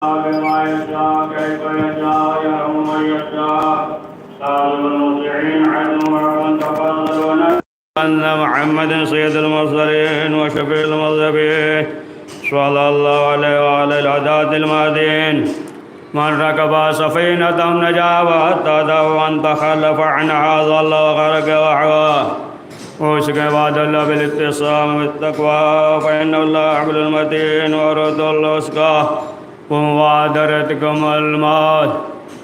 بما يشاء كيف يشاء يرحم من يشاء سالم المطيعين عنه ومن تفضل ونسأل أن محمد سيد المرسلين وشفيع المذنبين صلى الله عليه وعلى العداد المهديين من ركب سفينة نجا واهتدى ومن تخلف عنها ضل وغرق وحوى وشك عباد الله بالاتصام بالتقوى فإن الله حبل المتين ورد الوسقى ومبادرتكم الموت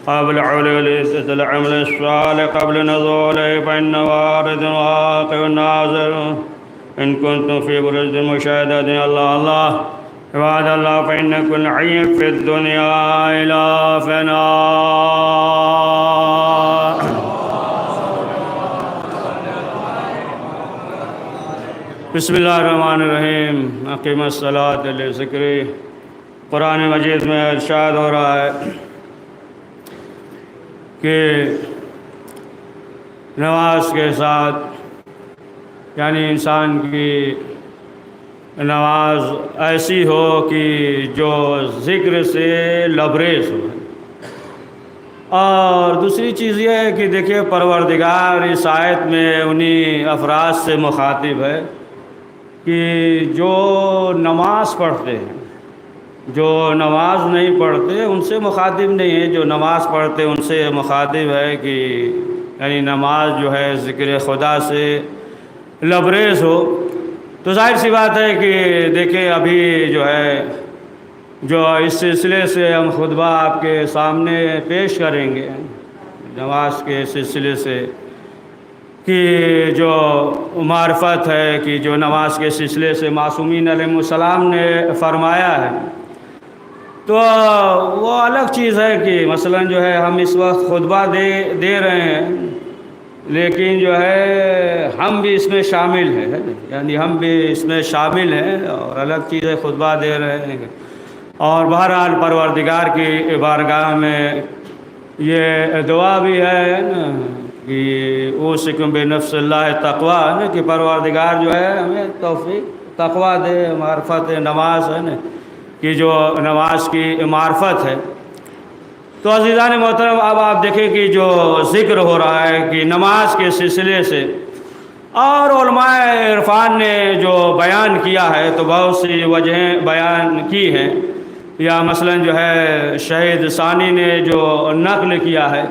قبل علو العمل الصالح قبل نزوله فإن وارد واقع نازل إن كنتم في برج مشاهدة الله عباد الله فإن كل حي في الدنيا إلى فناء. بسم اللہ الرحمن الرحیم. اقیم الصلاۃ لذکری. قرآن مجید میں ارشاد ہو رہا ہے کہ نماز کے ساتھ یعنی انسان کی نماز ایسی ہو کہ جو ذکر سے لبریز ہو. اور دوسری چیز یہ ہے کہ دیکھیے پروردگار اس آیت میں انہی افراد سے مخاطب ہے کہ جو نماز پڑھتے ہیں. جو نماز نہیں پڑھتے ان سے مخاطب نہیں ہے، جو نماز پڑھتے ان سے مخاطب ہے کہ یعنی نماز جو ہے ذکر خدا سے لبریز ہو. تو ظاہر سی بات ہے کہ دیکھیں ابھی جو ہے جو اس سلسلے سے ہم خطبہ آپ کے سامنے پیش کریں گے نماز کے سلسلے سے کہ جو معرفت ہے کہ جو نماز کے سلسلے سے معصومین علیہ السلام نے فرمایا ہے تو وہ الگ چیز ہے کہ مثلا جو ہے ہم اس وقت خطبہ دے رہے ہیں لیکن جو ہے ہم بھی اس میں شامل ہیں، یعنی ہم بھی اس میں شامل ہیں اور الگ چیز ہے خطبہ دے رہے ہیں. اور بہرحال پروردگار کی بارگاہ میں یہ دعا بھی ہے نا کہ اوصیکم بنفس اللہ تقوی ہے نا کہ پروردگار جو ہے ہمیں توفیق تقوی دے. معرفت نماز ہے نا کہ جو نماز کی معرفت ہے. تو عزیزان محترم اب آپ دیکھیں کہ جو ذکر ہو رہا ہے کہ نماز کے سلسلے سے اور علماء عرفان نے جو بیان کیا ہے تو بہت سی وجہیں بیان کی ہیں. یا مثلا جو ہے شہید ثانی نے جو نقل کیا ہے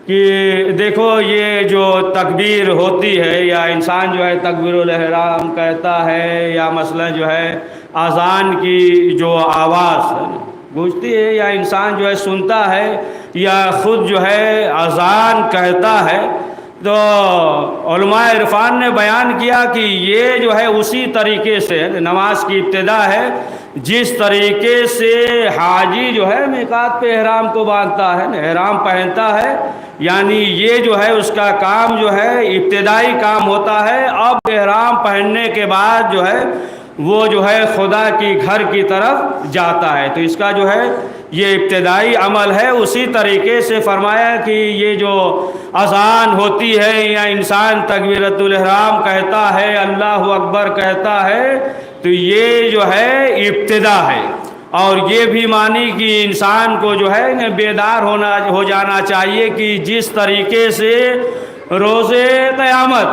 کہ دیکھو یہ جو تکبیر ہوتی ہے یا انسان جو ہے تکبیر الاحرام کہتا ہے یا مثلا جو ہے اذان کی جو آواز گونجتی ہے یا انسان جو ہے سنتا ہے یا خود جو ہے اذان کہتا ہے تو علماء عرفان نے بیان کیا کہ یہ جو ہے اسی طریقے سے نماز کی ابتدا ہے جس طریقے سے حاجی جو ہے میقات پہ احرام کو باندھتا ہے احرام پہنتا ہے. یعنی یہ جو ہے اس کا کام جو ہے ابتدائی کام ہوتا ہے. اب احرام پہننے کے بعد جو ہے وہ جو ہے خدا کی گھر کی طرف جاتا ہے. تو اس کا جو ہے یہ ابتدائی عمل ہے. اسی طریقے سے فرمایا کہ یہ جو اذان ہوتی ہے یا انسان تکبیرۃ الاحرام کہتا ہے اللہ اکبر کہتا ہے تو یہ جو ہے ابتدا ہے. اور یہ بھی مانی کہ انسان کو جو ہے بیدار ہو جانا چاہیے کہ جس طریقے سے روز قیامت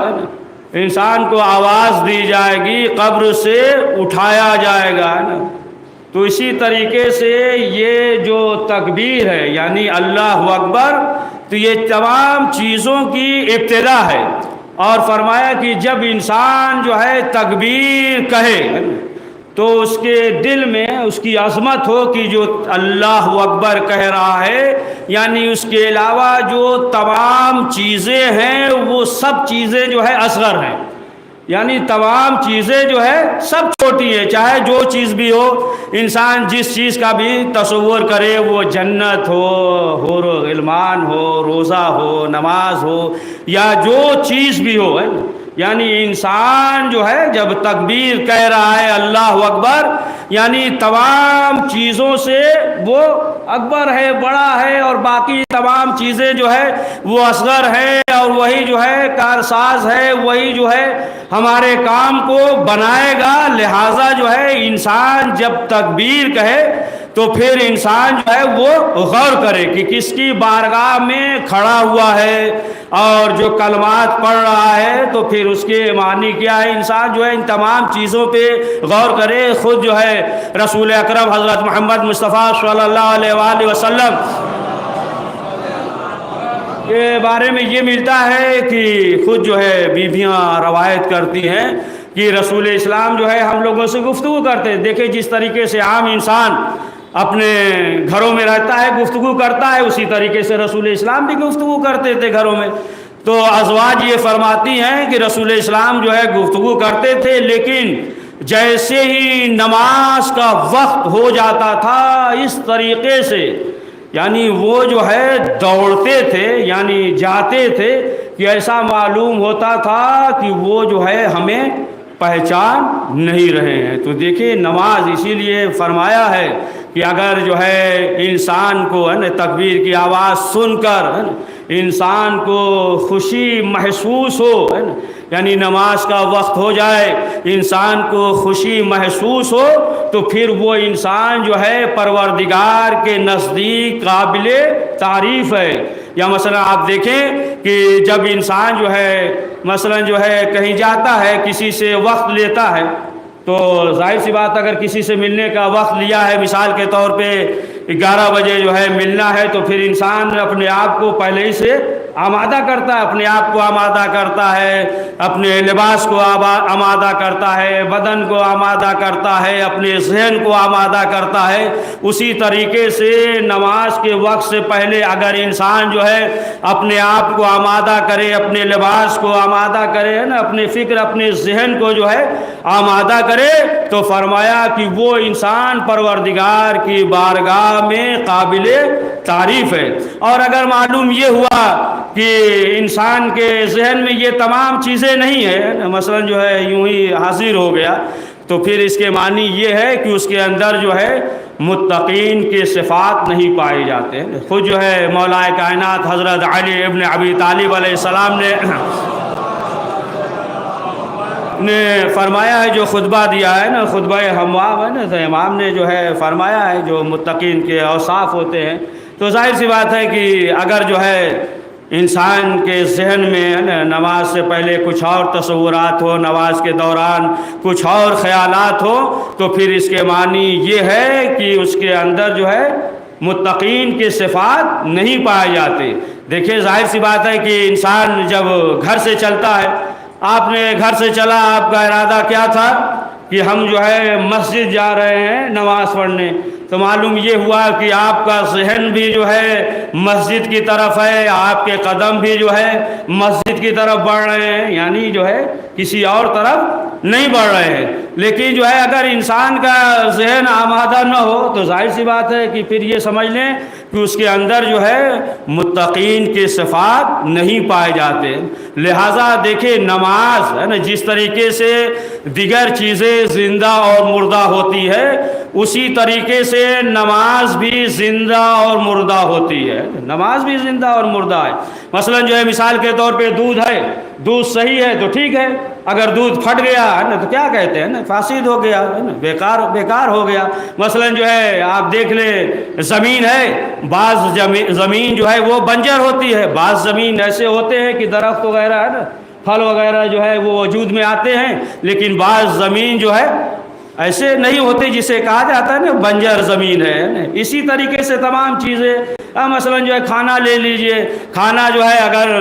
انسان کو آواز دی جائے گی قبر سے اٹھایا جائے گا تو اسی طریقے سے یہ جو تکبیر ہے یعنی اللہ اکبر تو یہ تمام چیزوں کی ابتدا ہے. اور فرمایا کہ جب انسان جو ہے تکبیر کہے تو اس کے دل میں اس کی عظمت ہو کہ جو اللہ اکبر کہہ رہا ہے یعنی اس کے علاوہ جو تمام چیزیں ہیں وہ سب چیزیں جو ہے اصغر ہیں. یعنی تمام چیزیں جو ہے سب چھوٹی ہے. چاہے جو چیز بھی ہو انسان جس چیز کا بھی تصور کرے وہ جنت ہو حور و غلمان ہو روزہ ہو نماز ہو یا جو چیز بھی ہو یعنی انسان جو ہے جب تکبیر کہہ رہا ہے اللہ اکبر یعنی تمام چیزوں سے وہ اکبر ہے بڑا ہے اور باقی تمام چیزیں جو ہے وہ اصغر ہے اور وہی جو ہے کارساز ہے وہی جو ہے ہمارے کام کو بنائے گا. لہٰذا جو ہے انسان جب تکبیر کہے تو پھر انسان جو ہے وہ غور کرے کہ کس کی بارگاہ میں کھڑا ہوا ہے اور جو کلمات پڑھ رہا ہے تو پھر اس کے معنی کیا ہے. انسان جو ہے ان تمام چیزوں پہ غور کرے. خود جو ہے رسول اکرم حضرت محمد مصطفیٰ صلی اللہ علیہ وآلہ وسلم کے بارے میں یہ ملتا ہے کہ خود جو ہے بیویاں روایت کرتی ہیں کہ رسول اسلام جو ہے ہم لوگوں سے گفتگو کرتے ہیں. دیکھیں جس طریقے سے عام انسان اپنے گھروں میں رہتا ہے گفتگو کرتا ہے, اسی طریقے سے رسول اسلام بھی گفتگو کرتے تھے گھروں میں. تو ازواج یہ فرماتی ہیں کہ رسول اسلام جو ہے گفتگو کرتے تھے, لیکن جیسے ہی نماز کا وقت ہو جاتا تھا اس طریقے سے, یعنی وہ جو ہے دوڑتے تھے, یعنی جاتے تھے کہ ایسا معلوم ہوتا تھا کہ وہ جو ہے ہمیں پہچان نہیں رہے ہیں. تو دیکھیں نماز اسی لیے فرمایا ہے کہ اگر جو ہے انسان کو ہے نا تکبیر کی آواز سن کر ہے نا انسان کو خوشی محسوس ہو, ہے نا, یعنی نماز کا وقت ہو جائے انسان کو خوشی محسوس ہو, تو پھر وہ انسان جو ہے پروردگار کے نزدیک قابل تعریف ہے. یا مثلا آپ دیکھیں کہ جب انسان جو ہے مثلا جو ہے کہیں جاتا ہے کسی سے وقت لیتا ہے, تو ظاہر سی بات اگر کسی سے ملنے کا وقت لیا ہے, مثال کے طور پہ 11 بجے جو ہے ملنا ہے, تو پھر انسان اپنے آپ کو پہلے ہی سے آمادہ کرتا ہے, اپنے آپ کو آمادہ کرتا ہے, اپنے لباس کو آمادہ کرتا ہے, بدن کو آمادہ کرتا ہے, اپنے ذہن کو آمادہ کرتا ہے. اسی طریقے سے نماز کے وقت سے پہلے اگر انسان جو ہے اپنے آپ کو آمادہ کرے, اپنے لباس کو آمادہ کرے, نا اپنے فکر اپنے ذہن کو جو ہے آمادہ کرے, تو فرمایا کہ وہ انسان پروردگار کی بارگاہ میں قابل تعریف ہے. اور اگر معلوم یہ ہوا کہ انسان کے ذہن میں یہ تمام چیزیں نہیں ہیں, مثلا جو ہے یوں ہی حاضر ہو گیا, تو پھر اس کے معنی یہ ہے کہ اس کے اندر جو ہے متقین کے صفات نہیں پائے جاتے ہیں. خود جو ہے مولا کائنات حضرت علی ابن ابی طالب علیہ السلام نے فرمایا ہے, جو خطبہ دیا ہے نا, خطبہ ہموام ہے نا, تو امام نے جو ہے فرمایا ہے جو متقین کے اوصاف ہوتے ہیں. تو ظاہر سی بات ہے کہ اگر جو ہے انسان کے ذہن میں نماز سے پہلے کچھ اور تصورات ہو, نماز کے دوران کچھ اور خیالات ہو, تو پھر اس کے معنی یہ ہے کہ اس کے اندر جو ہے متقین کے صفات نہیں پائے جاتے. دیکھیں ظاہر سی بات ہے کہ انسان جب گھر سے چلتا ہے, آپ نے گھر سے چلا, آپ کا ارادہ کیا تھا کہ ہم جو ہے مسجد جا رہے ہیں نماز پڑھنے, تو معلوم یہ ہوا کہ آپ کا ذہن بھی جو ہے مسجد کی طرف ہے, آپ کے قدم بھی جو ہے مسجد کی طرف بڑھ رہے ہیں, یعنی جو ہے کسی اور طرف نہیں بڑھ رہے ہیں. لیکن جو ہے اگر انسان کا ذہن آمادہ نہ ہو تو ظاہر سی بات ہے کہ پھر یہ سمجھ لیں کہ اس کے اندر جو ہے متقین کے صفات نہیں پائے جاتے. لہٰذا دیکھیں نماز ہے نا جس طریقے سے دیگر چیزیں زندہ اور مردہ ہوتی ہے, اسی طریقے سے نماز بھی زندہ اور مردہ ہوتی ہے. نماز بھی زندہ اور مردہ ہے. مثلا جو ہے مثال کے طور پہ دودھ ہے, دودھ صحیح ہے تو ٹھیک ہے, اگر دودھ پھٹ گیا ہے نا تو کیا کہتے ہیں نا, فاسد ہو گیا ہے نا, بیکار ہو گیا. مثلا جو ہے آپ دیکھ لیں زمین ہے, بعض زمین جو ہے وہ بنجر ہوتی ہے, بعض زمین ایسے ہوتے ہیں کہ درخت وغیرہ ہے نا, پھل وغیرہ جو ہے وہ وجود میں آتے ہیں, لیکن بعض زمین جو ہے ایسے نہیں ہوتے جسے کہا جاتا ہے نا بنجر زمین ہے. اسی طریقے سے تمام چیزیں, مثلا جو ہے کھانا لے لیجئے, کھانا جو ہے اگر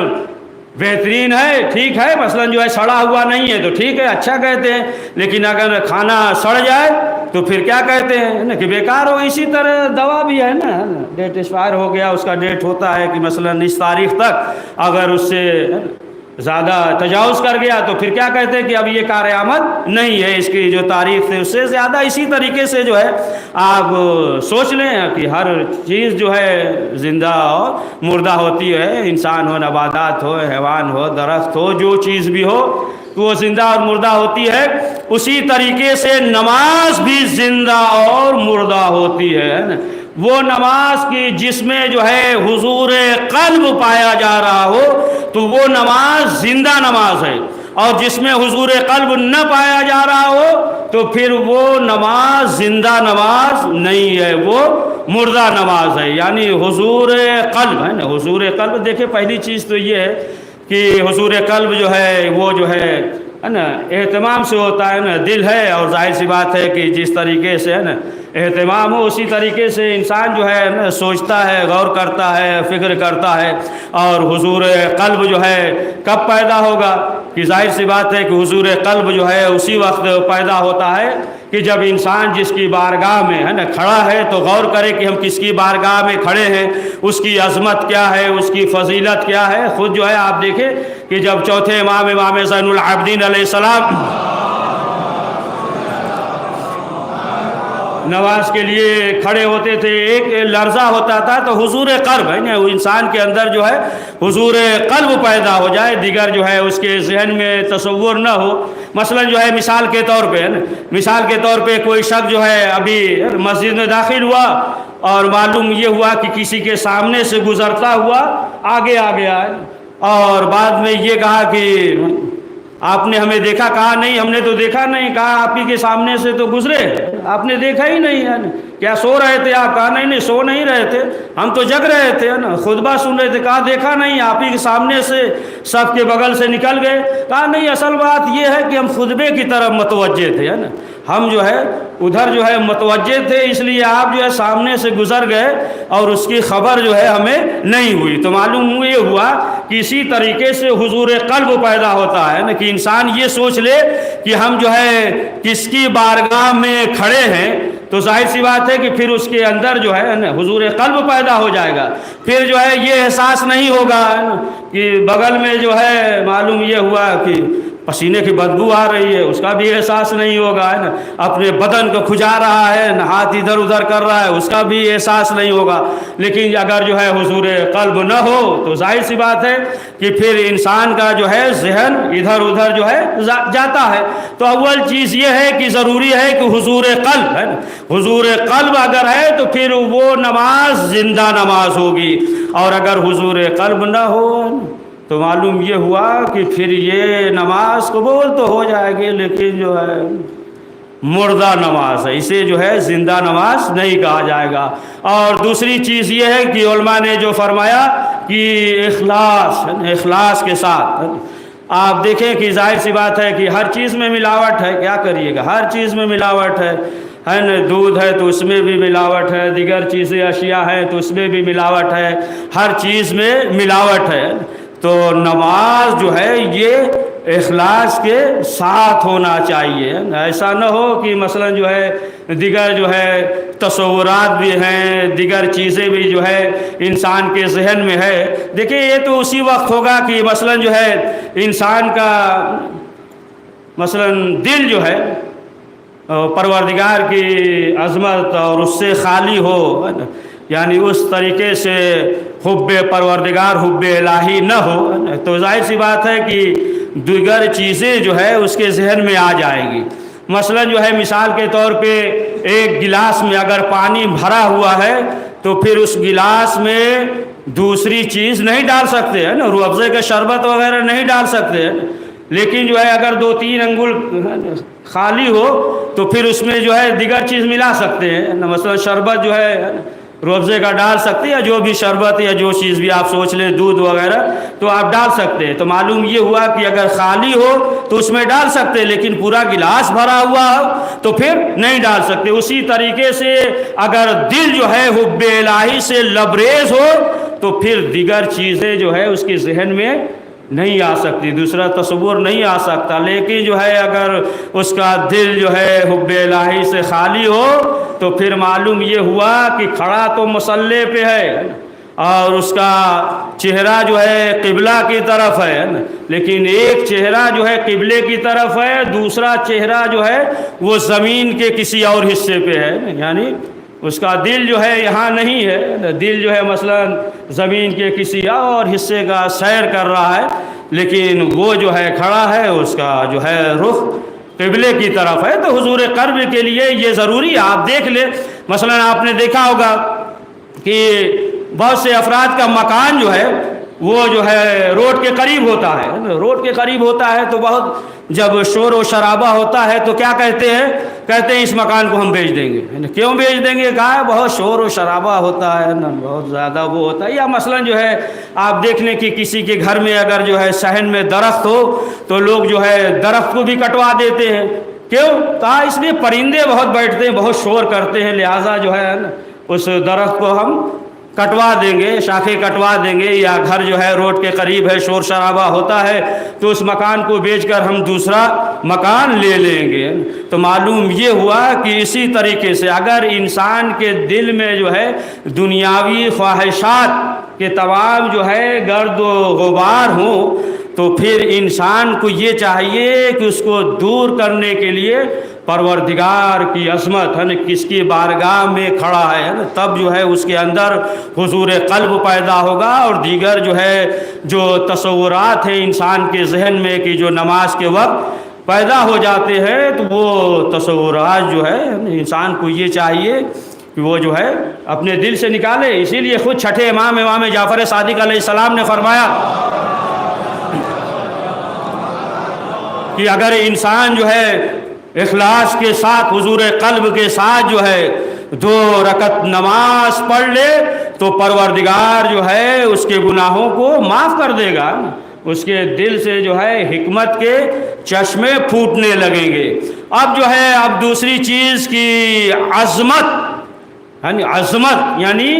بہترین ہے ٹھیک ہے, مثلا جو ہے سڑا ہوا نہیں ہے تو ٹھیک ہے اچھا کہتے ہیں, لیکن اگر کھانا سڑ جائے تو پھر کیا کہتے ہیں نا کہ بیکار ہو. اسی طرح دوا بھی ہے نا, ڈیٹ ایکسپائر ہو گیا, اس کا ڈیٹ ہوتا ہے کہ مثلا اس تاریخ تک, اگر اس سے زیادہ تجاوز کر گیا تو پھر کیا کہتے ہیں کہ اب یہ کار آمد نہیں ہے, اس کی جو تاریخ تھی اس سے زیادہ. اسی طریقے سے جو ہے آپ سوچ لیں کہ ہر چیز جو ہے زندہ اور مردہ ہوتی ہے, انسان ہو, نباتات ہو, حیوان ہو, درخت ہو, جو چیز بھی ہو تو وہ زندہ اور مردہ ہوتی ہے. اسی طریقے سے نماز بھی زندہ اور مردہ ہوتی ہے. وہ نماز کی جس میں جو ہے حضور قلب پایا جا رہا ہو تو وہ نماز زندہ نماز ہے, اور جس میں حضور قلب نہ پایا جا رہا ہو تو پھر وہ نماز زندہ نماز نہیں ہے، وہ مردہ نماز ہے۔ یعنی حضور قلب ہے نا، حضور قلب دیکھیں پہلی چیز تو یہ ہے کہ حضور قلب جو ہے وہ جو ہے نا اہتمام سے ہوتا ہے نا، دل ہے، اور ظاہر سی بات ہے کہ جس طریقے سے ہے نا اہتمام ہو اسی طریقے سے انسان جو ہے نا سوچتا ہے، غور کرتا ہے، فکر کرتا ہے۔ اور حضور قلب جو ہے کب پیدا ہوگا کہ ظاہر سی بات ہے کہ حضور قلب جو ہے اسی وقت پیدا ہوتا ہے کہ جب انسان جس کی بارگاہ میں ہے نا کھڑا ہے تو غور کرے کہ ہم کس کی بارگاہ میں کھڑے ہیں، اس کی عظمت کیا ہے، اس کی فضیلت کیا ہے۔ خود جو ہے آپ دیکھیں کہ جب چوتھے امام زین العابدین علیہ السلام نماز کے لیے کھڑے ہوتے تھے، ایک لرزہ ہوتا تھا تو حضور قلب ہے نا، انسان کے اندر جو ہے حضور قلب پیدا ہو جائے، دیگر جو ہے اس کے ذہن میں تصور نہ ہو۔ مثلا جو ہے مثال کے طور پہ ہے نا، مثال کے طور پہ کوئی شخص جو ہے ابھی مسجد میں داخل ہوا اور معلوم یہ ہوا کہ کسی کے سامنے سے گزرتا ہوا آگے آ گیا ہے، اور بعد میں یہ کہا کہ آپ نے ہمیں دیکھا؟ کہا نہیں ہم نے تو دیکھا نہیں۔ کہا آپ ہی کے سامنے سے تو گزرے، آپ نے دیکھا ہی نہیں ہے نا، کیا سو رہے تھے آپ؟ کہا نہیں سو نہیں رہے تھے، ہم تو جگ رہے تھے نا، خطبہ سن رہے تھے۔ کہا دیکھا نہیں، آپ ہی کے سامنے سے سب کے بغل سے نکل گئے۔ کہا نہیں اصل بات یہ ہے کہ ہم خطبے کی طرف متوجہ تھے نا، ہم جو ہے ادھر جو ہے متوجہ تھے، اس لیے آپ جو ہے سامنے سے گزر گئے اور اس کی خبر جو ہے ہمیں نہیں ہوئی۔ تو معلوم یہ ہوا کہ اسی طریقے سے حضور قلب پیدا ہوتا ہے نا کہ انسان یہ سوچ لے کہ ہم جو ہے کس کی بارگاہ میں کھڑے ہیں، تو ظاہر سی بات ہے کہ پھر اس کے اندر جو ہے نا حضور قلب پیدا ہو جائے گا۔ پھر جو ہے یہ احساس نہیں ہوگا کہ بغل میں جو ہے معلوم یہ ہوا کہ پسینے کی بدبو آ رہی ہے، اس کا بھی احساس نہیں ہوگا ہے نا، اپنے بدن کو کھجا رہا ہے نا، ہاتھ ادھر ادھر کر رہا ہے، اس کا بھی احساس نہیں ہوگا۔ لیکن اگر جو ہے حضور قلب نہ ہو تو ظاہر سی بات ہے کہ پھر انسان کا جو ہے ذہن ادھر ادھر جو ہے جاتا ہے۔ تو اول چیز یہ ہے کہ ضروری ہے کہ حضور قلب ہے نا، حضور قلب اگر ہے تو پھر وہ نماز زندہ نماز ہوگی، اور اگر حضور قلب نہ ہو تو معلوم یہ ہوا کہ پھر یہ نماز قبول تو ہو جائے گی لیکن جو ہے مردہ نماز ہے، اسے جو ہے زندہ نماز نہیں کہا جائے گا۔ اور دوسری چیز یہ ہے کہ علماء نے جو فرمایا کہ اخلاص کے ساتھ آپ دیکھیں کہ ظاہر سی بات ہے کہ ہر چیز میں ملاوٹ ہے، کیا کریے گا، ہر چیز میں ملاوٹ ہے نا، دودھ ہے تو اس میں بھی ملاوٹ ہے، دیگر چیزیں اشیاء ہیں تو اس میں بھی ملاوٹ ہے، ہر چیز میں ملاوٹ ہے۔ تو نماز جو ہے یہ اخلاص کے ساتھ ہونا چاہیے، ایسا نہ ہو کہ مثلا جو ہے دیگر جو ہے تصورات بھی ہیں، دیگر چیزیں بھی جو ہے انسان کے ذہن میں ہے۔ دیکھیں یہ تو اسی وقت ہوگا کہ مثلا جو ہے انسان کا مثلا دل جو ہے پروردگار کی عظمت اور اس سے خالی ہو، یعنی اس طریقے سے حب پروردگار حب الہی نہ ہو، تو ظاہر سی بات ہے کہ دیگر چیزیں جو ہے اس کے ذہن میں آ جائیں گی۔ مثلا جو ہے مثال کے طور پہ ایک گلاس میں اگر پانی بھرا ہوا ہے تو پھر اس گلاس میں دوسری چیز نہیں ڈال سکتے ہیں نا، روح افزے کا شربت وغیرہ نہیں ڈال سکتے ہیں، لیکن جو ہے اگر 2-3 انگل خالی ہو تو پھر اس میں جو ہے دیگر چیز ملا سکتے ہیں، مثلا شربت جو ہے روح افزے کا ڈال سکتے ہیں، یا جو بھی شربت یا جو چیز بھی آپ سوچ لیں دودھ وغیرہ تو آپ ڈال سکتے ہیں۔ تو معلوم یہ ہوا کہ اگر خالی ہو تو اس میں ڈال سکتے ہیں، لیکن پورا گلاس بھرا ہوا ہو تو پھر نہیں ڈال سکتے۔ اسی طریقے سے اگر دل جو ہے حب الہی سے لبریز ہو تو پھر دیگر چیزیں جو ہے اس کے ذہن میں نہیں آ سکتی، دوسرا تصور نہیں آ سکتا۔ لیکن جو ہے اگر اس کا دل جو ہے حب الہی سے خالی ہو تو پھر معلوم یہ ہوا کہ کھڑا تو مصلی پہ ہے اور اس کا چہرہ جو ہے قبلہ کی طرف ہے، لیکن ایک چہرہ جو ہے قبلے کی طرف ہے، دوسرا چہرہ جو ہے وہ زمین کے کسی اور حصے پہ ہے، یعنی اس کا دل جو ہے یہاں نہیں ہے، دل جو ہے مثلا زمین کے کسی اور حصے کا سیر کر رہا ہے، لیکن وہ جو ہے کھڑا ہے اس کا جو ہے رخ قبلے کی طرف ہے۔ تو حضور قلب کے لیے یہ ضروری ہے۔ آپ دیکھ لیں مثلا آپ نے دیکھا ہوگا کہ بہت سے افراد کا مکان جو ہے وہ جو ہے روڈ کے قریب ہوتا ہے، روڈ کے قریب ہوتا ہے تو بہت جب شور و شرابہ ہوتا ہے تو کیا کہتے ہیں اس مکان کو ہم بیچ دیں گے۔ کیوں بیچ دیں گے؟ کہا ہے بہت شور و شرابہ ہوتا ہے نا، بہت زیادہ وہ ہوتا ہے۔ یا مثلا جو ہے آپ دیکھ لیں کہ کسی کے گھر میں اگر جو ہے صحن میں درخت ہو تو لوگ جو ہے درخت کو بھی کٹوا دیتے ہیں۔ کیوں؟ کہا اس لیے پرندے بہت بیٹھتے ہیں، بہت شور کرتے ہیں، لہٰذا جو ہے اس درخت کو ہم کٹوا دیں گے، شاخیں کٹوا دیں گے۔ یا گھر جو ہے روڈ کے قریب ہے، شور شرابہ ہوتا ہے تو اس مکان کو بیچ کر ہم دوسرا مکان لے لیں گے۔ تو معلوم یہ ہوا کہ اسی طریقے سے اگر انسان کے دل میں جو ہے دنیاوی خواہشات کے تمام جو ہے گرد و غبار ہوں تو پھر انسان کو یہ چاہیے کہ اس کو دور کرنے کے لیے پروردگار کی عظمت ہے نا کس کی بارگاہ میں کھڑا ہے نا، تب جو ہے اس کے اندر حضور قلب پیدا ہوگا، اور دیگر جو ہے جو تصورات ہیں انسان کے ذہن میں کہ جو نماز کے وقت پیدا ہو جاتے ہیں تو وہ تصورات جو ہے انسان کو یہ چاہیے کہ وہ جو ہے اپنے دل سے نکالے۔ اسی لیے خود چھٹے امام جعفر صادق علیہ السلام نے فرمایا کہ اگر انسان جو ہے اخلاص کے ساتھ حضور قلب کے ساتھ جو ہے 2 رکعت نماز پڑھ لے تو پروردگار جو ہے اس کے گناہوں کو معاف کر دے گا، اس کے دل سے جو ہے حکمت کے چشمے پھوٹنے لگیں گے۔ اب جو ہے اب دوسری چیز کی عظمت یعنی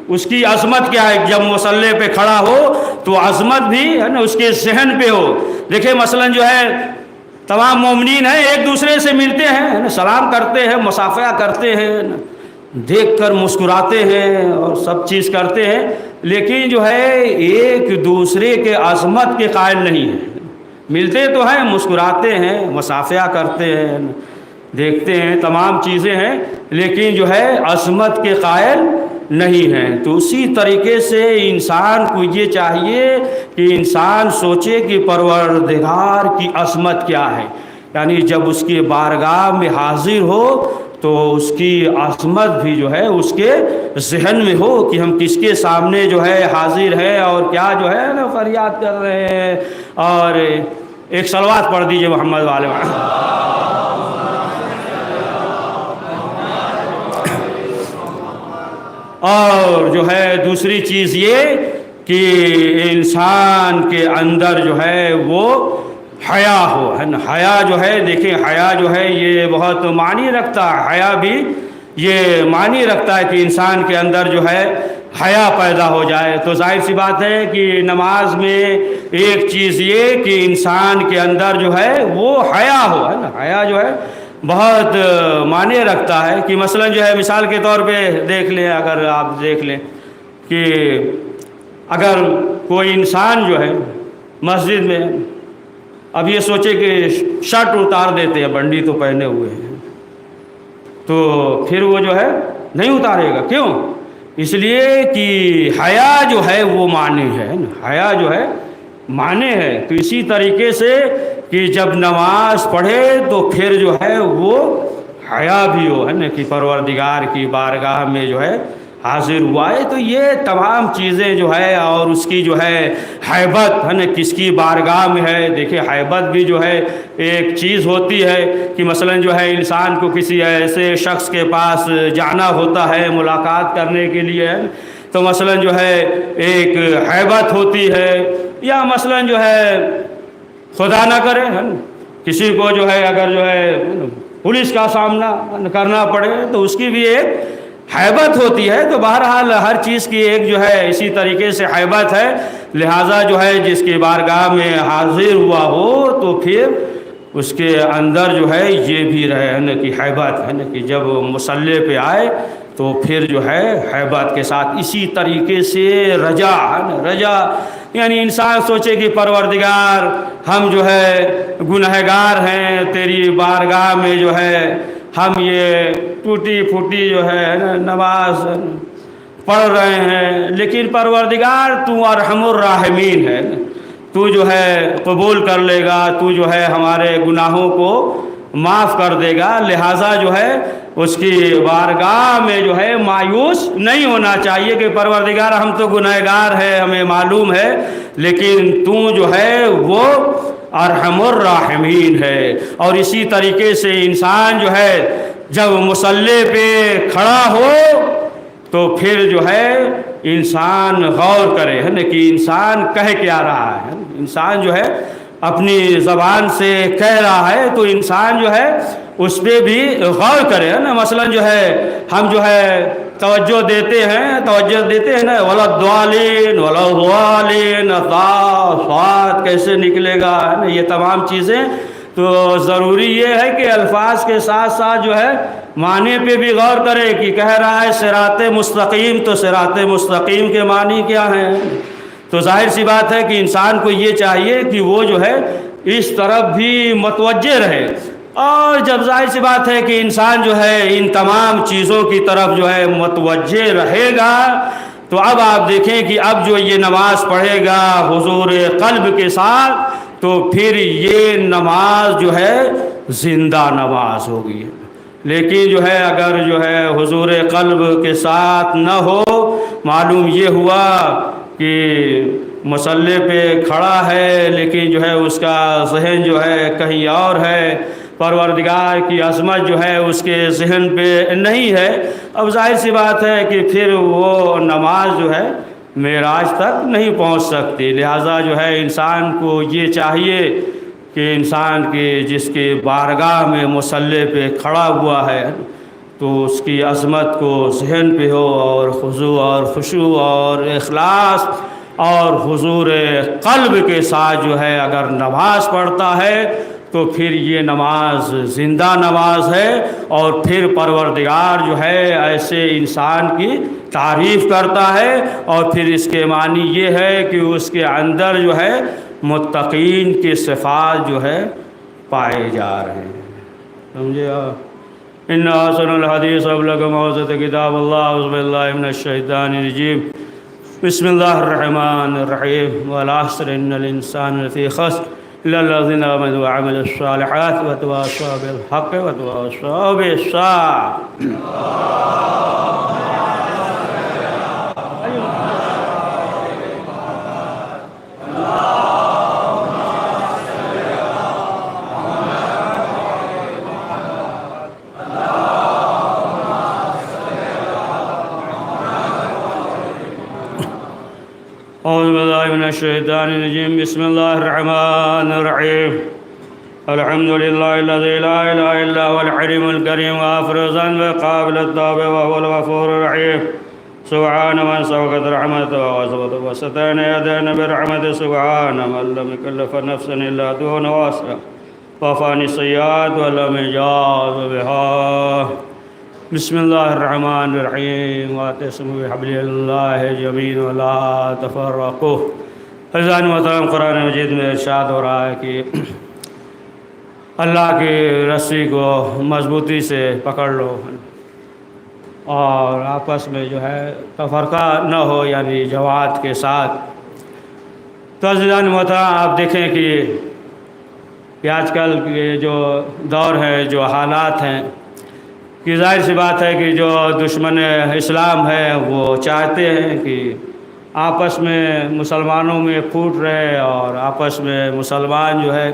اس کی عظمت کیا ہے؟ جب مصلی پہ کھڑا ہو تو عظمت بھی ہے نا اس کے ذہن پہ ہو۔ دیکھیں مثلا جو ہے تمام مومنین ہیں ایک دوسرے سے ملتے ہیں، سلام کرتے ہیں، مصافحہ کرتے ہیں، دیکھ کر مسکراتے ہیں اور سب چیز کرتے ہیں، لیکن جو ہے ایک دوسرے کے عظمت کے قائل نہیں ہیں۔ ملتے تو ہیں، مسکراتے ہیں، مصافحہ کرتے ہیں، دیکھتے ہیں، تمام چیزیں ہیں، لیکن جو ہے عظمت کے قائل نہیں ہیں۔ تو اسی طریقے سے انسان کو یہ چاہیے کہ انسان سوچے کہ پروردگار کی عظمت کیا ہے، یعنی جب اس کی بارگاہ میں حاضر ہو تو اس کی عظمت بھی جو ہے اس کے ذہن میں ہو کہ ہم کس کے سامنے جو ہے حاضر ہیں اور کیا جو ہے نا فریاد کر رہے ہیں۔ اور ایک صلوات پڑھ دیجئے محمد والے اور جو ہے دوسری چیز یہ کہ انسان کے اندر جو ہے وہ حیا ہو، ہے نا۔ حیا جو ہے دیکھیں حیا جو ہے یہ بہت معنی رکھتا ہے، حیا بھی یہ معنی رکھتا ہے کہ انسان کے اندر جو ہے حیا پیدا ہو جائے۔ تو ظاہر سی بات ہے کہ نماز میں ایک چیز یہ کہ انسان کے اندر جو ہے وہ حیا ہو، ہے نا۔ حیا جو ہے بہت معنی رکھتا ہے کہ مثلا جو ہے مثال کے طور پہ دیکھ لیں، اگر آپ دیکھ لیں کہ اگر کوئی انسان جو ہے مسجد میں اب یہ سوچے کہ شرٹ اتار دیتے ہیں، بنڈی تو پہنے ہوئے ہیں، تو پھر وہ جو ہے نہیں اتارے گا۔ کیوں؟ اس لیے کہ حیا جو ہے وہ معنی ہے، حیا جو ہے معنی ہے۔ تو اسی طریقے سے کہ جب نماز پڑھے تو پھر جو ہے وہ حیا بھی ہو، ہے نا، کہ پروردگار کی بارگاہ میں جو ہے حاضر ہوا ہے۔ تو یہ تمام چیزیں جو ہے اور اس کی جو ہے ہیبت، ہے نا، کس کی بارگاہ میں ہے۔ دیکھیں ہیبت بھی جو ہے ایک چیز ہوتی ہے کہ مثلا جو ہے انسان کو کسی ایسے شخص کے پاس جانا ہوتا ہے ملاقات کرنے کے لیے، تو مثلا جو ہے ایک ہیبت ہوتی ہے۔ یا مثلا جو ہے خدا نہ کرے کسی کو جو ہے اگر جو ہے پولیس کا سامنا کرنا پڑے تو اس کی بھی ایک ہیبت ہوتی ہے۔ تو بہرحال ہر چیز کی ایک جو ہے اسی طریقے سے ہیبت ہے، لہٰذا جو ہے جس کی بارگاہ میں حاضر ہوا ہو تو پھر اس کے اندر جو ہے یہ بھی رہے، ہے نا، کہ ہیبت، ہے نا، کہ جب مصلی پہ آئے تو پھر جو ہے ہیبت کے ساتھ۔ اسی طریقے سے رجا، ہے نا، رجا یعنی انسان سوچے کہ پروردگار ہم جو ہے گنہگار ہیں، تیری بارگاہ میں جو ہے ہم یہ ٹوٹی پھوٹی جو ہے نماز پڑھ رہے ہیں، لیکن پروردگار تو ارحم الراحمین ہے، تو جو ہے قبول کر لے گا، تو جو ہے ہمارے گناہوں کو معاف کر دے گا، لہٰذا جو ہے اس کی بارگاہ میں جو ہے مایوس نہیں ہونا چاہیے کہ پروردگار ہم تو گنہگار ہیں، ہمیں معلوم ہے، لیکن تو جو ہے وہ ارحم الراحمین ہے۔ اور اسی طریقے سے انسان جو ہے جب مصلی پہ کھڑا ہو تو پھر جو ہے انسان غور کرے ہے نا کہ انسان کہہ کیا رہا ہے۔ انسان جو ہے اپنی زبان سے کہہ رہا ہے تو انسان جو ہے اس پہ بھی غور کرے ہے نا۔ مثلا جو ہے ہم جو ہے توجہ دیتے ہیں نا، ولا الضالین ولا الضالین، صاد کیسے نکلے گا ہے نا، یہ تمام چیزیں تو ضروری یہ ہے کہ الفاظ کے ساتھ ساتھ جو ہے معنی پہ بھی غور کرے کہ کہہ رہا ہے صراط مستقیم، تو صراط مستقیم کے معنی کیا ہیں؟ تو ظاہر سی بات ہے کہ انسان کو یہ چاہیے کہ وہ جو ہے اس طرف بھی متوجہ رہے۔ اور جب ظاہر سی بات ہے کہ انسان جو ہے ان تمام چیزوں کی طرف جو ہے متوجہ رہے گا تو اب آپ دیکھیں کہ اب جو یہ نماز پڑھے گا حضور قلب کے ساتھ تو پھر یہ نماز جو ہے زندہ نماز ہوگی۔ لیکن جو ہے اگر جو ہے حضور قلب کے ساتھ نہ ہو، معلوم یہ ہوا کہ مصلی پہ کھڑا ہے لیکن جو ہے اس کا ذہن جو ہے کہیں اور ہے، پروردگار کی عظمت جو ہے اس کے ذہن پہ نہیں ہے، اب ظاہر سی بات ہے کہ پھر وہ نماز جو ہے معراج تک نہیں پہنچ سکتی۔ لہٰذا جو ہے انسان کو یہ چاہیے کہ انسان کے جس کے بارگاہ میں مصلی پہ کھڑا ہوا ہے تو اس کی عظمت کو ذہن پہ ہو، اور خضوع اور خشوع اور اخلاص اور حضور قلب کے ساتھ جو ہے اگر نماز پڑھتا ہے تو پھر یہ نماز زندہ نماز ہے، اور پھر پروردگار جو ہے ایسے انسان کی تعریف کرتا ہے، اور پھر اس کے معنی یہ ہے کہ اس کے اندر جو ہے متقین کے صفات جو ہے پائے جا رہے ہیں۔ سمجھے آپ؟ ان احسن الحدیث ابلغ موعظۃ کتاب اللہ، اعوذ باللہ من الشیطان الرجیم، بسم اللہ الرحمن الرحیم، والعصر ان الانسان لفی خسر الا الذین آمنوا وعملوا الصالحات وتواصوا بالحق وتواصوا بالصبر۔ اعوذ باللہ من الشیطان الرجیم، بسم اللہ الرحمن الرحیم، الحمد للہ الذی لا الہ الا هو الحلیم الکریم غافر الذنب قابل التوب وهو الغفور الرحیم، سبحان من سبقت رحمته وسترنا يدينا برحمته، سبحان من لم يكلف نفسا الا دون واسع وفاني السيئات ولم يجاز بها۔ بسم اللہ الرحمن الرحیم، واعتصموا بحبل اللہ جميعا ولا تفرقوا۔ عزیزان محترم، قرآن مجید میں ارشاد ہو رہا ہے کہ اللہ کی رسی کو مضبوطی سے پکڑ لو اور آپس میں جو ہے تفرقہ نہ ہو، یعنی جماعت کے ساتھ۔ تو عزیزان محترم، آپ دیکھیں کہ آج کل کے جو دور ہے، جو حالات ہیں، کہ ظاہر سی بات ہے کہ جو دشمن اسلام ہے وہ چاہتے ہیں کہ آپس میں مسلمانوں میں پھوٹ رہے اور آپس میں مسلمان جو ہے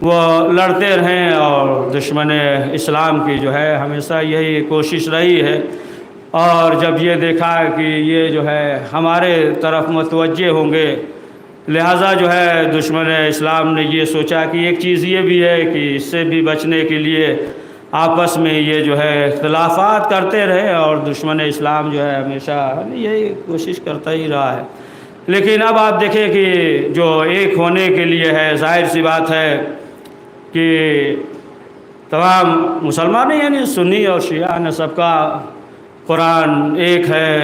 وہ لڑتے رہیں، اور دشمن اسلام کی جو ہے ہمیشہ یہی کوشش رہی ہے۔ اور جب یہ دیکھا کہ یہ جو ہے ہمارے طرف متوجہ ہوں گے، لہٰذا جو ہے دشمن اسلام نے یہ سوچا کہ ایک چیز یہ بھی ہے کہ اس سے بھی بچنے کے لیے آپس میں یہ جو ہے اختلافات کرتے رہے، اور دشمن اسلام جو ہے ہمیشہ یہی کوشش کرتا ہی رہا ہے۔ لیکن اب آپ دیکھیں کہ جو ایک ہونے کے لیے ہے، ظاہر سی بات ہے کہ تمام مسلمان یعنی سنی اور شیعہ سب کا قرآن ایک ہے،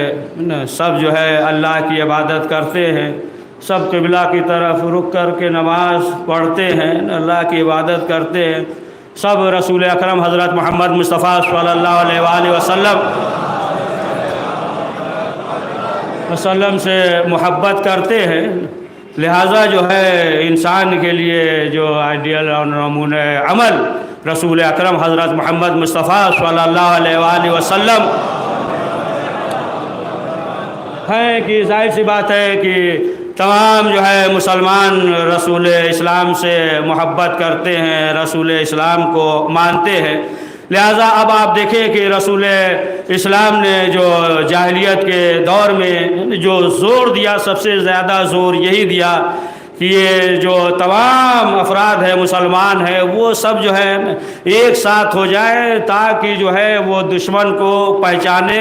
سب جو ہے اللہ کی عبادت کرتے ہیں، سب قبلہ کی طرف رک کر کے نماز پڑھتے ہیں، اللہ کی عبادت کرتے ہیں، سب رسول اکرم حضرت محمد مصطفیٰ صلی اللہ علیہ وآلہ وسلم سے محبت کرتے ہیں۔ لہٰذا جو ہے انسان کے لیے جو آئیڈیل اور نمونہ عمل رسول اکرم حضرت محمد مصطفیٰ صلی اللہ علیہ وآلہ وسلم ہیں کہ ظاہر سی بات ہے کہ تمام جو ہے مسلمان رسول اسلام سے محبت کرتے ہیں، رسول اسلام کو مانتے ہیں۔ لہٰذا اب آپ دیکھیں کہ رسول اسلام نے جو جاہلیت کے دور میں جو زور دیا، سب سے زیادہ زور یہی دیا کہ یہ جو تمام افراد ہے مسلمان ہے وہ سب جو ہے ایک ساتھ ہو جائے تاکہ جو ہے وہ دشمن کو پہچانے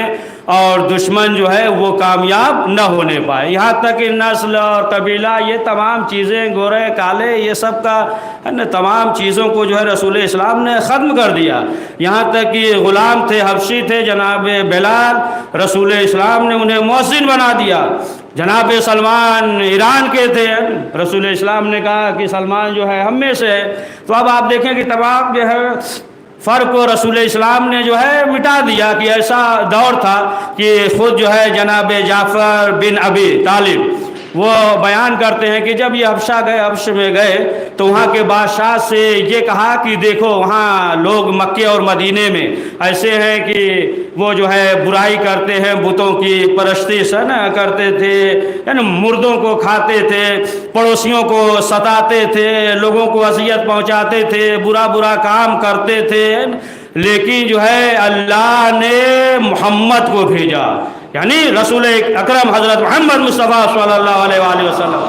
اور دشمن جو ہے وہ کامیاب نہ ہونے پائے۔ یہاں تک کہ نسل اور قبیلہ یہ تمام چیزیں، گورے کالے، یہ سب کا تمام چیزوں کو جو ہے رسول اسلام نے ختم کر دیا۔ یہاں تک کہ غلام تھے، حبشی تھے، جناب بلال، رسول اسلام نے انہیں مؤذن بنا دیا۔ جناب سلمان ایران کے تھے، رسول اسلام نے کہا کہ سلمان جو ہے ہم میں سے ہے۔ تو اب آپ دیکھیں کہ تمام جو ہے فرق کو رسول اسلام نے جو ہے مٹا دیا کہ ایسا دور تھا کہ خود جو ہے جناب جعفر بن ابی طالب وہ بیان کرتے ہیں کہ جب یہ حبشہ میں گئے تو وہاں کے بادشاہ سے یہ کہا کہ دیکھو وہاں لوگ مکے اور مدینے میں ایسے ہیں کہ وہ جو ہے برائی کرتے ہیں، بتوں کی پرستش ہے نا کرتے تھے، مردوں کو کھاتے تھے، پڑوسیوں کو ستاتے تھے، لوگوں کو اذیت پہنچاتے تھے، برا کام کرتے تھے، لیکن جو ہے اللہ نے محمد کو بھیجا، یعنی رسول اکرم حضرت محمد مصطفیٰ صلی اللہ علیہ وآلہ وسلم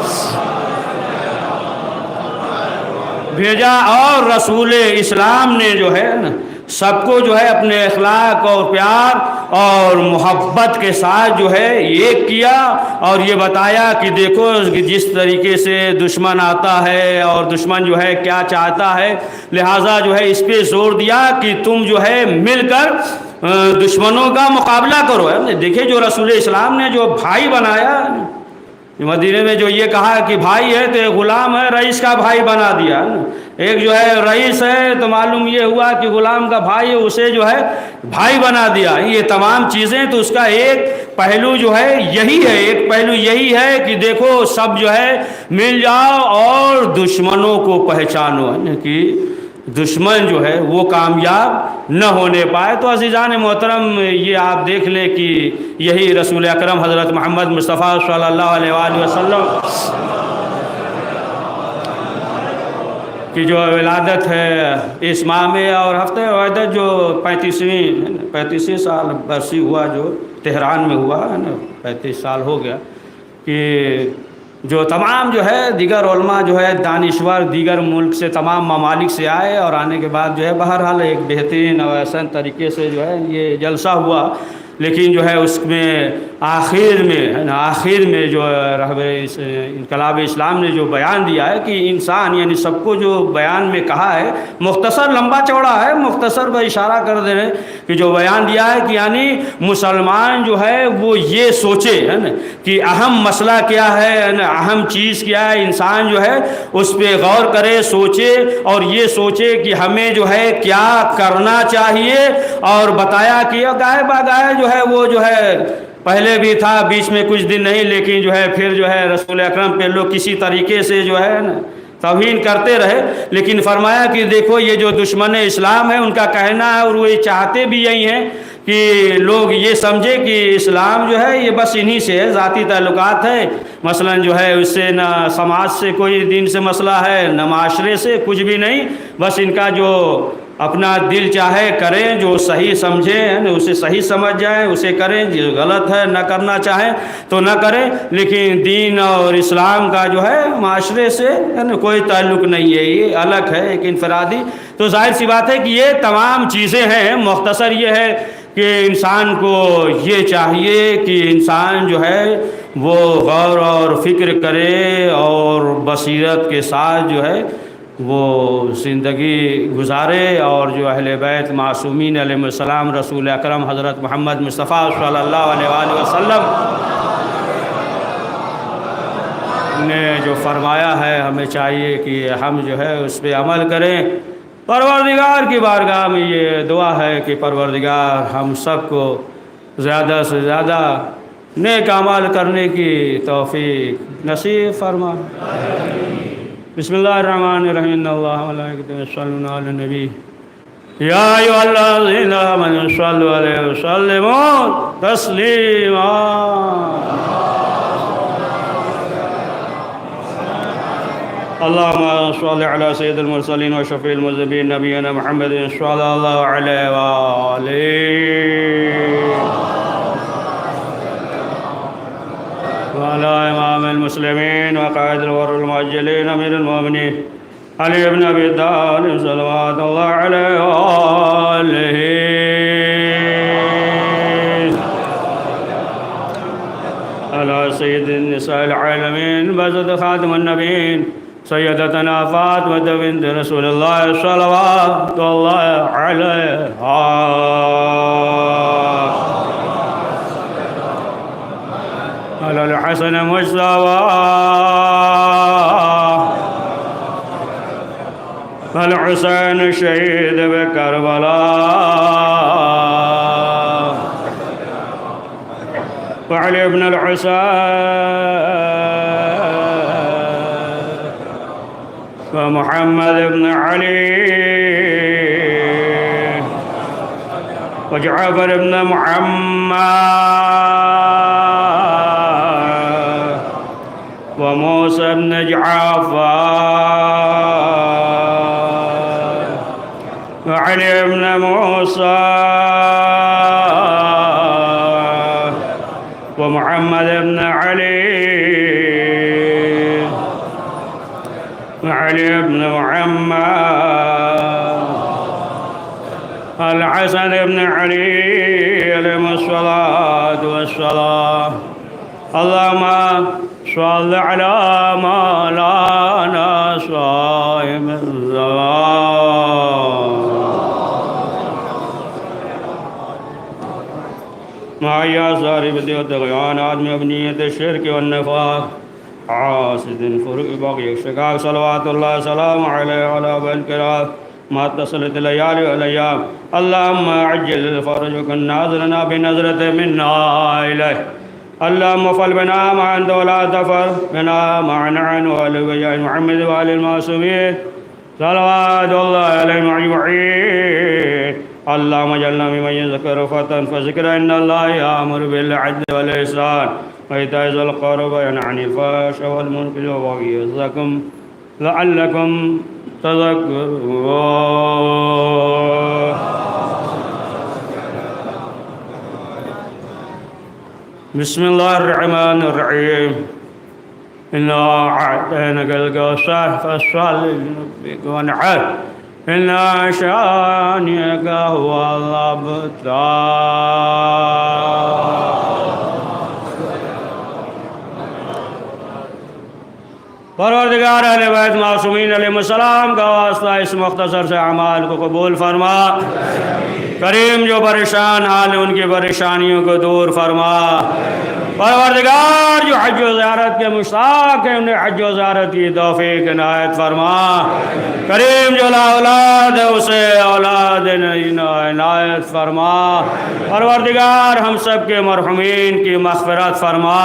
بھیجا، اور رسول اسلام نے جو ہے نا سب کو جو ہے اپنے اخلاق اور پیار اور محبت کے ساتھ جو ہے ایک کیا، اور یہ بتایا کہ دیکھو جس طریقے سے دشمن آتا ہے اور دشمن جو ہے کیا چاہتا ہے، لہٰذا جو ہے اس پہ زور دیا کہ تم جو ہے مل کر دشمنوں کا مقابلہ کرو۔ دیکھیں جو رسول اسلام نے جو بھائی بنایا، مدینے میں جو یہ کہا کہ بھائی ہے تو غلام ہے، رئیس کا بھائی بنا دیا۔ ایک جو ہے رئیس ہے تو معلوم یہ ہوا کہ غلام کا بھائی ہے، اسے جو ہے بھائی بنا دیا۔ یہ تمام چیزیں تو اس کا ایک پہلو جو ہے یہی ہے، ایک پہلو یہی ہے کہ دیکھو سب جو ہے مل جاؤ اور دشمنوں کو پہچانو کہ دشمن جو ہے وہ کامیاب نہ ہونے پائے۔ تو عزیزان محترم یہ آپ دیکھ لیں کہ یہی رسول اکرم حضرت محمد مصطفیٰ صلی اللہ علیہ وآلہ وسلم کی جو ولادت ہے اس ماہ میں، اور ہفتہ وحدت جو 35 سال برسی ہوا جو تہران میں ہوا ہے نا، 35 سال ہو گیا کہ جو تمام جو ہے دیگر علماء جو ہے دانشور دیگر ملک سے تمام ممالک سے آئے، اور آنے کے بعد جو ہے بہرحال ایک بہترین اور احسن طریقے سے جو ہے یہ جلسہ ہوا۔ لیکن جو ہے اس میں آخر میں جو رہبر انقلاب اسلام نے جو بیان دیا ہے کہ انسان یعنی سب کو جو بیان میں کہا ہے، مختصر لمبا چوڑا ہے، مختصر پر اشارہ کر دے رہے کہ جو بیان دیا ہے کہ یعنی مسلمان جو ہے وہ یہ سوچے ہے نا کہ اہم مسئلہ کیا ہے نا، اہم چیز کیا ہے، انسان جو ہے اس پہ غور کرے، سوچے، اور یہ سوچے کہ ہمیں جو ہے کیا کرنا چاہیے۔ اور بتایا کہ گائے باگائے جو ہے وہ جو ہے پہلے بھی تھا، بیچ میں کچھ دن نہیں، لیکن جو ہے پھر جو ہے رسول اکرم پہ لوگ کسی طریقے سے جو ہے نا توہین کرتے رہے، لیکن فرمایا کہ دیکھو یہ جو دشمن اسلام ہے ان کا کہنا ہے اور وہ یہ چاہتے بھی یہی ہیں کہ لوگ یہ سمجھے کہ اسلام جو ہے یہ بس انہی سے ہے، ذاتی تعلقات ہے، مثلا جو ہے اس سے نہ سماج سے کوئی دین سے مسئلہ ہے، نہ معاشرے سے، کچھ بھی نہیں، بس ان کا جو اپنا دل چاہے کریں، جو صحیح سمجھیں اسے صحیح سمجھ جائیں اسے کریں، جو غلط ہے نہ کرنا چاہیں تو نہ کریں، لیکن دین اور اسلام کا جو ہے معاشرے سے کوئی تعلق نہیں ہے، یہ الگ ہے، ایک انفرادی۔ تو ظاہر سی بات ہے کہ یہ تمام چیزیں ہیں، مختصر یہ ہے کہ انسان کو یہ چاہیے کہ انسان جو ہے وہ غور اور فکر کرے اور بصیرت کے ساتھ جو ہے وہ زندگی گزارے، اور جو اہل بیت معصومین علیہ السلام رسول اکرم حضرت محمد مصطفیٰ صلی اللہ علیہ وآلہ وسلم نے جو فرمایا ہے ہمیں چاہیے کہ ہم جو ہے اس پہ عمل کریں۔ پروردگار کی بارگاہ میں یہ دعا ہے کہ پروردگار ہم سب کو زیادہ سے زیادہ نیک اعمال کرنے کی توفیق نصیب فرما۔ بسم اللہ الرحمن الرحیم، ان اللہ و ملائکتہ یصلون علی النبی یا ایھا الذین آمنوا صلوا علیہ وسلموا تسلیما۔ اللهم صل على سيد المرسلين وشفيع المذنبين نبينا محمد صلى الله عليه وآله وعلى إمام المسلمين وقائد الغر المؤجلين أمير المؤمنين علي بن أبي طالب صلوات الله عليه وآله على سيد النساء العالمين بزد خاتم النبيين سيدتنا فاطمة بنت رسول الله صلوات الله عليها على الحسن مجتبى الحسين الشهيد بكربلاء وعلي بن الحسين ومحمد بن علي وجعفر بن محمد وموسى بن جعفر وعلي بن موسى ومحمد بن علي وعلي بن محمد الحسن بن علي عليهم الصلاة والسلام. اللهم صل على مولانا صاحب الزمان معايا صارف الطغيان عدم أبنية الشرك والنفاق حاسد فرق بغي الشقاق صلوات الله سلام عليه وعلى آبائه الكرام ما اتصلت الليالي والأيام. اللهم عجل فرجك الناظرنا بنظرة منا إليه. اللهم فل بنا مع أنت ولا تفر بنا مع نعن وآل محمد وآل المعصومين صلوات الله عليهم أجمعين. اللهم اجعلنا ممن يذكر فتى فذكر إن الله يأمر بالعدل والإحسان وإيتاء ذي القربى وينهى عن الفحشاء والمنكر والبغي يعظكم لعلكم تذكرون. بسم الله الرحمن الرحيم. إنا أعطيناك الكوثر فصل لربك وانحر إن شانئك هو الأبتر. پروردگار اہل بیت معصومین علیہ السلام کا واسطہ اس مختصر سے اعمال کو قبول فرما. کریم جو پریشان حال ہیں ان کی پریشانیوں کو دور فرما. پروردگار جو حج و زیارت کے مشتاق ہیں انہیں حج و زیارت کی توفیق عنایت فرما. کریم جو لا اولاد ہے اسے اولاد عنایت فرما. پروردگار ہم سب کے مرحومین کی مغفرت فرما.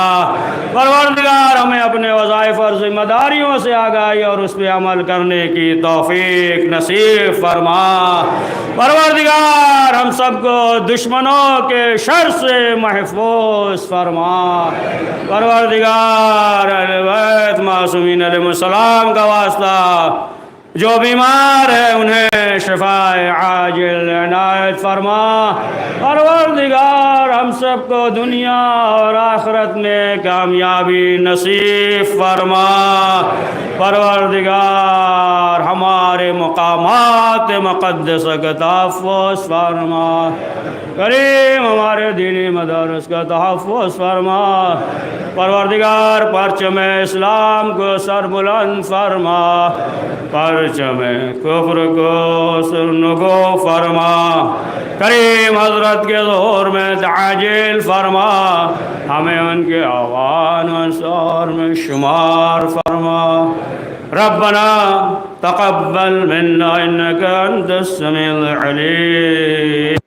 پروردگار ہمیں اپنے وظائف اور ذمہ داریوں سے آگاہی اور اس پہ عمل کرنے کی توفیق نصیب فرما. پروردگار ہم سب کو دشمنوں کے شر سے محفوظ فرما. پروردگار اہل بیت معصومین علیہ السلام کا واسطہ جو بیمار ہے انہیں شفاء عاجل عنایت فرما. پروردگار ہم سب کو دنیا اور آخرت میں کامیابی نصیب فرما. پروردگار ہمارے مقامات مقدسہ کا تحفظ فرما. کریم ہمارے دینی مدارس کا تحفظ فرما. پروردگار پرچم اسلام کو سر بلند فرما. پرچم کفر کو سرنگو فرما. کریم حضرت کے ظہور میں تعجیل فرما. ہمیں ان کے اعوان و انصار میں شمار فرما. ربنا تقبل منا انك انت السميع العليم.